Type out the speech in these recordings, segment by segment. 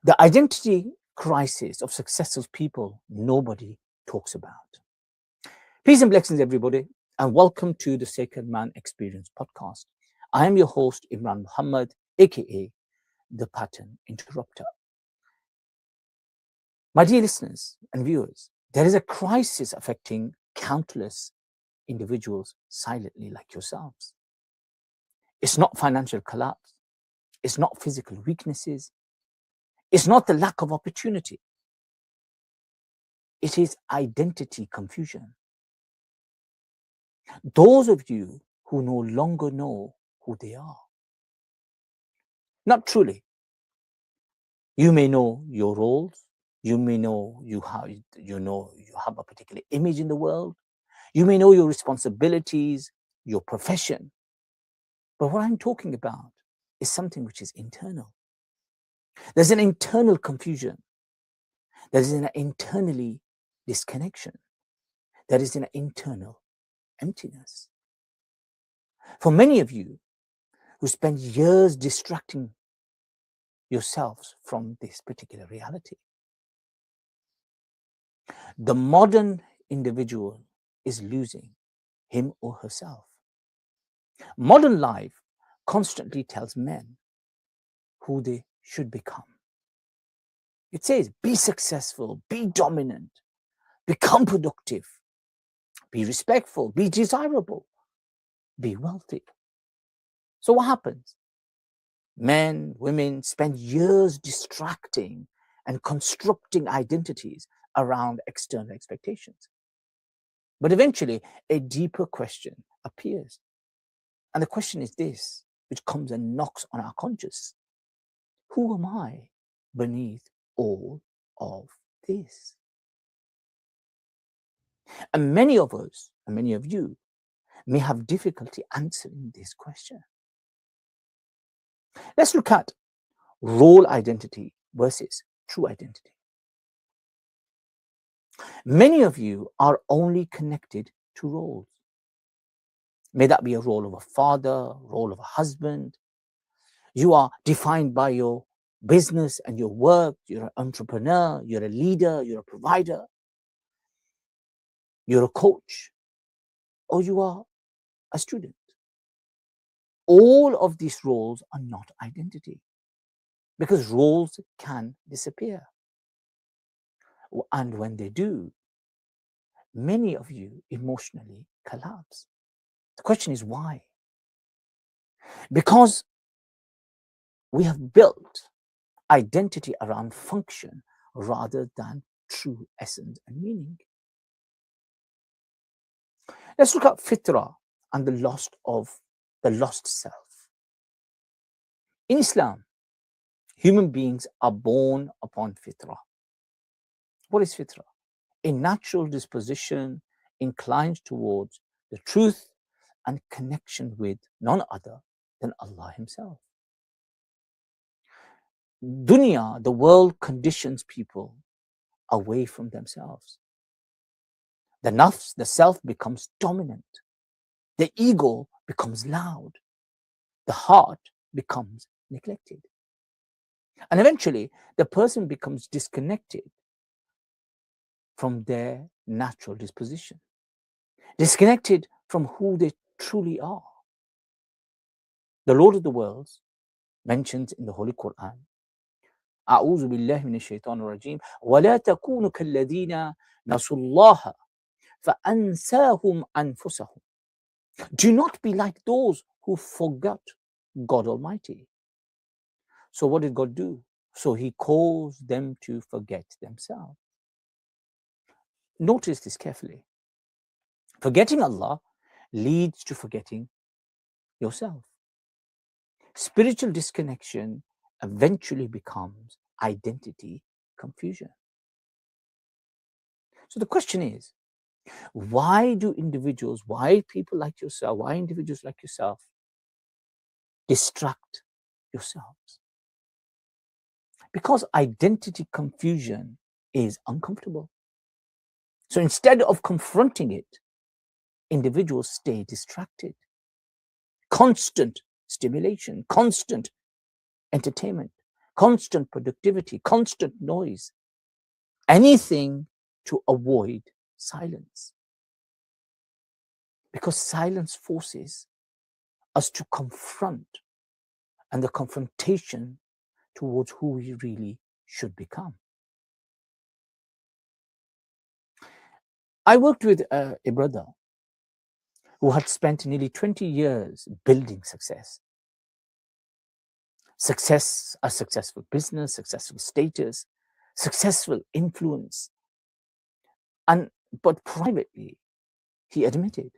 The identity crisis of successful people nobody talks about. Peace and blessings, everybody, and welcome to the Sacred Man Experience podcast. I am your host, Imran Muhammad, aka the Pattern Interrupter. My dear listeners and viewers, there is a crisis affecting countless individuals silently like yourselves. It's not financial collapse. It's not physical weaknesses. It's not the lack of opportunity. It is identity confusion. Those of you who no longer know who they are. Not truly. You may know your roles. You may know you have a particular image in the world. You may know your responsibilities, your profession. But what I'm talking about is something which is internal. There's an internal confusion. There is an internally disconnection. There is an internal emptiness. For many of you who spend years distracting yourselves from this particular reality, the modern individual is losing him or herself. Modern life constantly tells men who they should become. It says, be successful, be dominant, become productive, be respectful, be desirable, be wealthy. So what happens? Men, women spend years distracting and constructing identities around external expectations. But eventually, a deeper question appears. And the question is this, which comes and knocks on our conscience. Who am I beneath all of this? And many of us, and many of you, may have difficulty answering this question. Let's look at role identity versus true identity. Many of you are only connected to roles. May that be a role of a father, role of a husband. You are defined by your business and your work. You're an entrepreneur, you're a leader, you're a provider, you're a coach, or you are a student. All of these roles are not identity because roles can disappear. And when they do, many of you emotionally collapse. The question is why? Because we have built identity around function rather than true essence and meaning. Let's look at fitrah and the lost self. In Islam, human beings are born upon fitrah. What is fitrah? A natural disposition inclined towards the truth and connection with none other than Allah Himself. Dunya, the world, conditions people away from themselves. The nafs, the self, becomes dominant. The ego becomes loud. The heart becomes neglected. And eventually, the person becomes disconnected from their natural disposition, disconnected from who they truly are. The Lord of the Worlds mentions in the Holy Quran, أعوذ بالله من الشيطان الرجيم ولا تكونوا كالذين نسوا الله فأنساهم أنفسهم. Do not be like those who forgot God Almighty. So what did God do? So He calls them to forget themselves. Notice this carefully. Forgetting Allah leads to forgetting yourself. Spiritual disconnection eventually becomes identity confusion. So the question is, why individuals like yourself distract yourselves? Because identity confusion is uncomfortable. So instead of confronting it, individuals stay distracted. Constant stimulation, constant entertainment, constant productivity, constant noise, anything to avoid silence. Because silence forces us to confront, and the confrontation towards who we really should become. I worked with a brother who had spent nearly 20 years building success. Success, a successful business, successful status, successful influence. But privately, he admitted,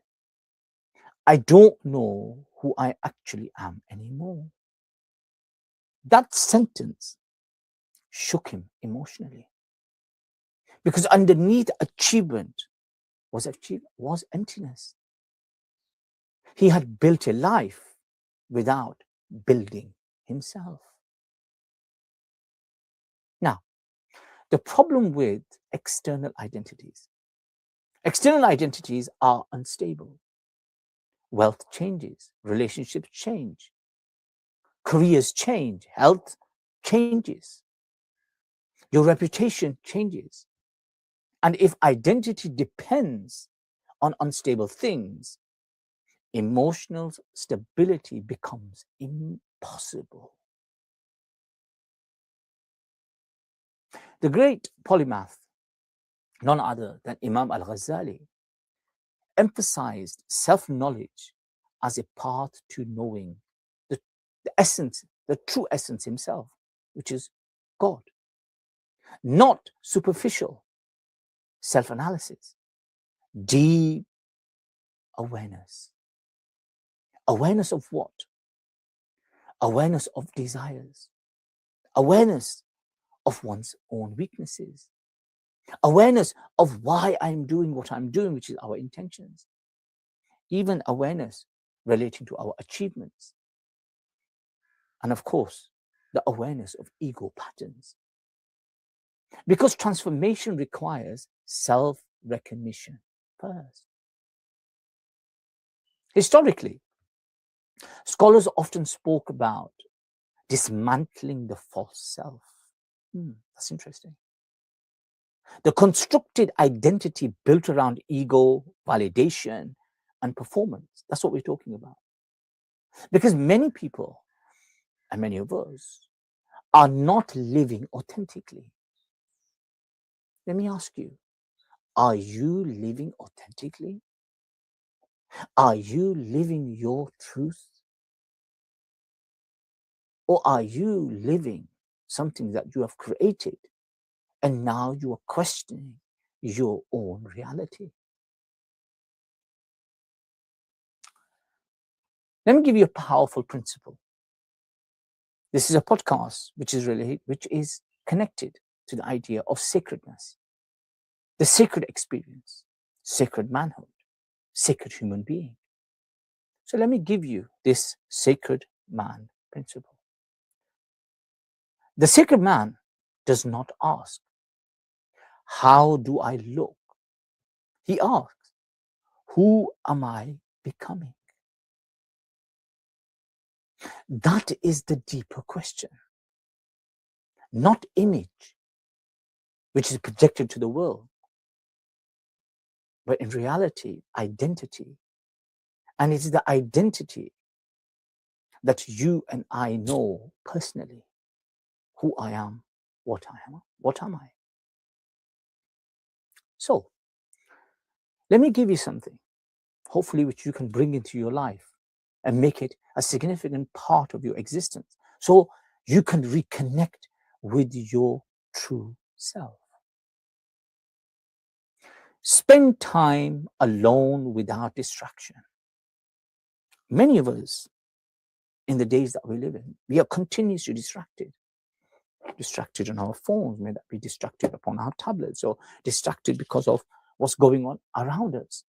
I don't know who I actually am anymore. That sentence shook him emotionally, because underneath achievement was emptiness. He had built a life without building himself. Now, the problem with external identities are unstable. Wealth changes, relationships change, careers change, health changes, your reputation changes. And if identity depends on unstable things, emotional stability becomes impossible. The great polymath, none other than Imam al-Ghazali, emphasized self-knowledge as a path to knowing the essence, the true essence himself, which is God. Not superficial self-analysis, deep awareness. Awareness of what? Awareness of desires. Awareness of one's own weaknesses. Awareness of why I'm doing what I'm doing, which is our intentions. Even awareness relating to our achievements. And of course, the awareness of ego patterns. Because transformation requires self-recognition first. Historically, scholars often spoke about dismantling the false self. That's interesting. The constructed identity built around ego, validation, and performance. That's what we're talking about. Because many people, and many of us, are not living authentically. Let me ask you, are you living authentically? Are you living your truth? Or are you living something that you have created and now you are questioning your own reality? Let me give you a powerful principle. This is a podcast which is connected to the idea of sacredness, the sacred experience, sacred manhood, sacred human being. So let me give you this sacred man principle. The sacred man does not ask, how do I look? He asks, who am I becoming? That is the deeper question. Not image, which is projected to the world, but in reality, identity. And it's the identity that you and I know personally, who I am, what am I? So, let me give you something, hopefully which you can bring into your life and make it a significant part of your existence, so you can reconnect with your true self. Spend time alone without distraction. Many of us, in the days that we live in, we are continuously distracted on our phones, may that be distracted upon our tablets, or distracted because of what's going on around us.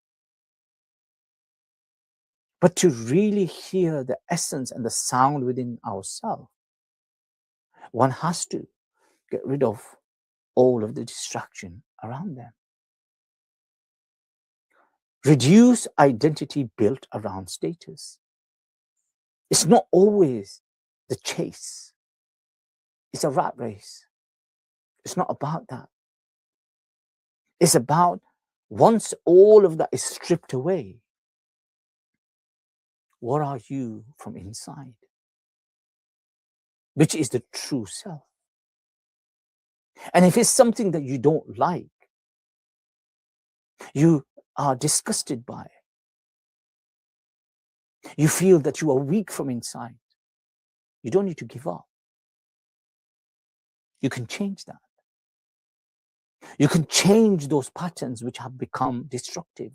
But to really hear the essence and the sound within ourselves, one has to get rid of all of the distraction around them. Reduce identity built around status. It's not always the chase. It's a rat race. It's not about that. It's about once all of that is stripped away, what are you from inside? Which is the true self. And if it's something that you don't like, you are disgusted by it, you feel that you are weak from inside, you don't need to give up. You can change that. You can change those patterns which have become destructive,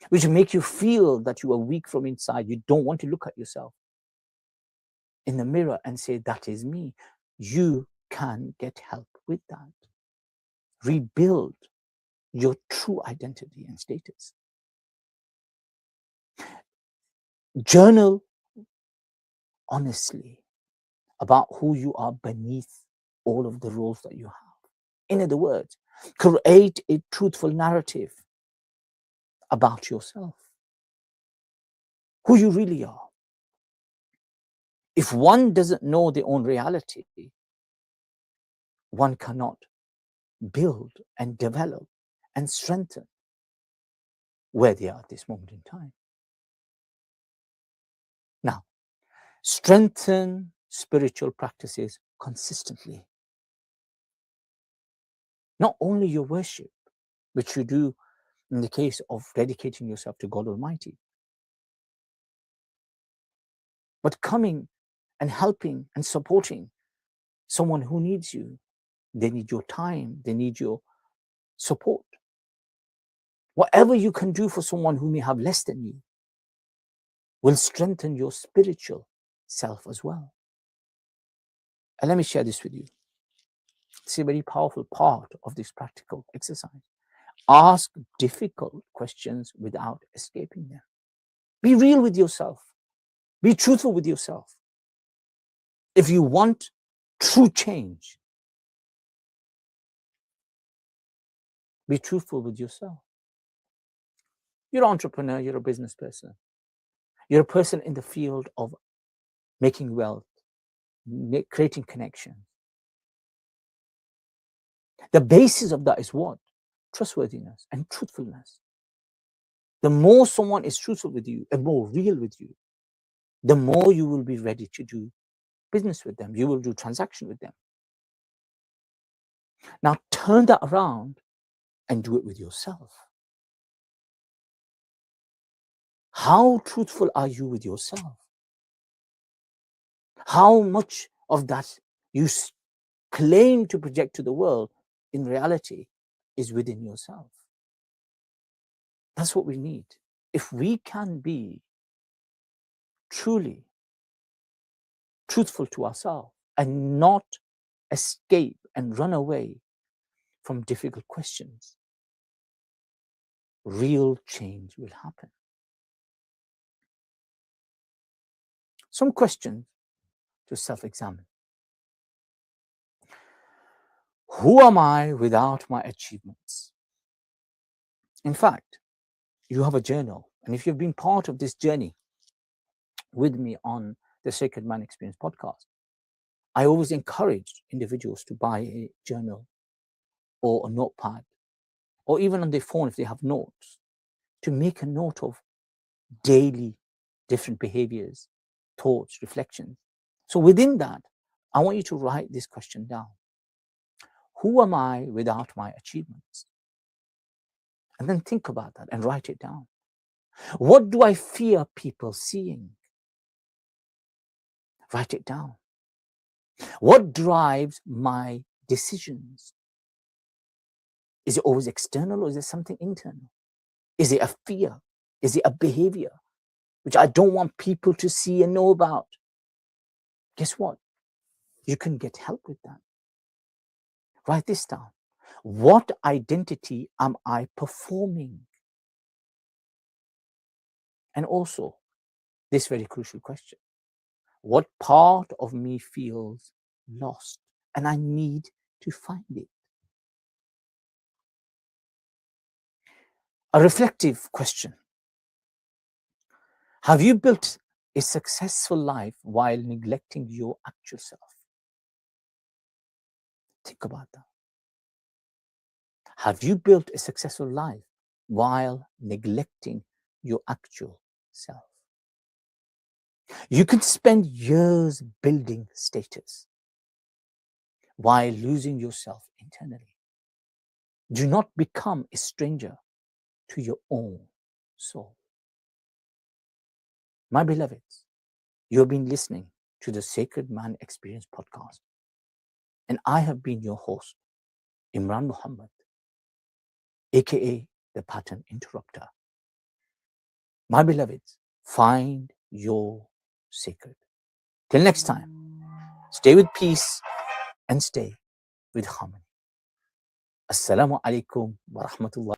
which make you feel that you are weak from inside. You don't want to look at yourself in the mirror and say, that is me. You can get help with that. Rebuild your true identity and status. Journal honestly about who you are beneath all of the roles that you have. In other words, create a truthful narrative about yourself, who you really are. If one doesn't know their own reality, one cannot build and develop and strengthen where they are at this moment in time. Now, strengthen spiritual practices consistently. Not only your worship, which you do in the case of dedicating yourself to God Almighty, but coming and helping and supporting someone who needs you. They need your time, they need your support. Whatever you can do for someone who may have less than you will strengthen your spiritual self as well. And let me share this with you. It's a very powerful part of this practical exercise. Ask difficult questions without escaping them. Be real with yourself. Be truthful with yourself. If you want true change, be truthful with yourself. You're an entrepreneur, you're a business person. You're a person in the field of making wealth, creating connection. The basis of that is what? Trustworthiness and truthfulness. The more someone is truthful with you and more real with you, the more you will be ready to do business with them. You will do transaction with them. Now turn that around and do it with yourself. How truthful are you with yourself? How much of that you claim to project to the world in reality is within yourself? That's what we need. If we can be truly truthful to ourselves and not escape and run away from difficult questions, real change will happen. Some questions to self-examine. Who am I without my achievements? In fact, you have a journal, and if you've been part of this journey with me on the Sacred Man Experience podcast, I always encourage individuals to buy a journal or a notepad, or even on their phone if they have notes, to make a note of daily different behaviors, thoughts, reflections. So within that, I want you to write this question down. Who am I without my achievements? And then think about that and write it down. What do I fear people seeing? Write it down. What drives my decisions? Is it always external or is it something internal? Is it a fear? Is it a behavior which I don't want people to see and know about? Guess what? You can get help with that. Write this down. What identity am I performing? And also, this very crucial question. What part of me feels lost and I need to find it? A reflective question. Have you built a successful life while neglecting your actual self? Think about that. Have you built a successful life while neglecting your actual self? You can spend years building status while losing yourself internally. Do not become a stranger to your own soul. My beloveds, you have been listening to the Sacred Man Experience podcast, and I have been your host, Imran Muhammad, aka the Pattern Interrupter. My beloveds, find your sacred. Till next time, stay with peace and stay with harmony. Assalamu alaikum wa rahmatullah.